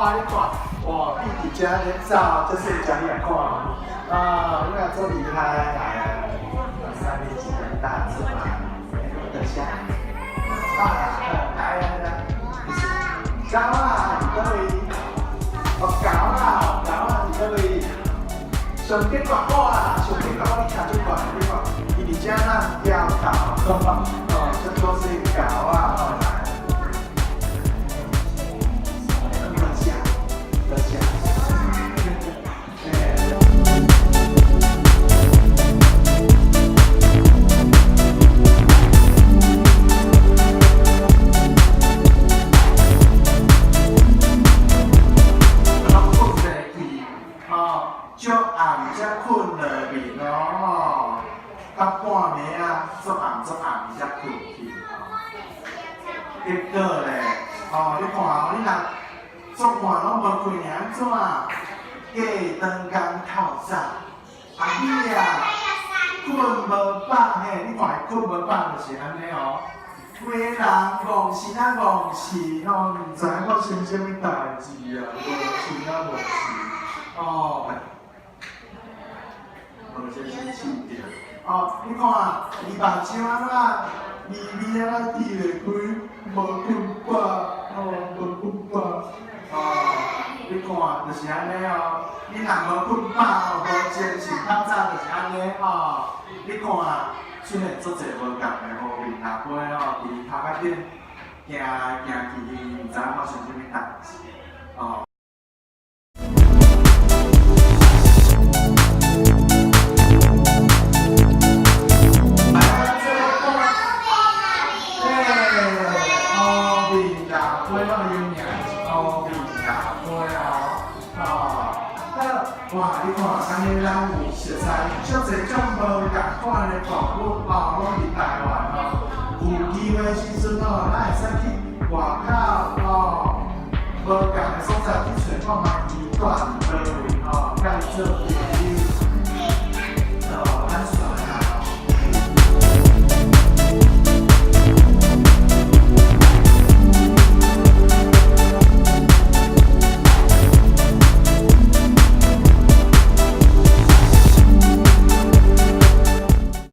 哇，你看，哇，弟弟家人早就是讲你看啊，你看多厉害来，3年级很大是吧？等下，来，狗啊，你各位，狗啊，你各位，上邊個歌啊？上邊個歌你聽最慣，你講，弟弟家那叫狗，這都是狗啊，就暗才困落面咯，到半暝啊，足暗才困去。结果咧，你看哦，你若足晚拢无开尔怎？假长工透早，你啊困无饱嘿，你看困无饱就是安尼哦。规个人戆神啊戆神吼，唔知发生啥物代志啊，戆神啊戆神哦。真是气掉！你看你目睭啊啦，微啊啦，滴袂开，无困饱，无困饱。你看就是安尼哦，你若无困饱，无精神透早就是安尼你看出现足侪无共的毛病，若尾伫头壳顶行去，毋知发生啥物代志哇！你看，安尼咱有熟悉，足侪种无共款的动物拢伫台湾有机会时阵咱会使去外口无共的所在去找看觅医馆，倒位甲伊做研究。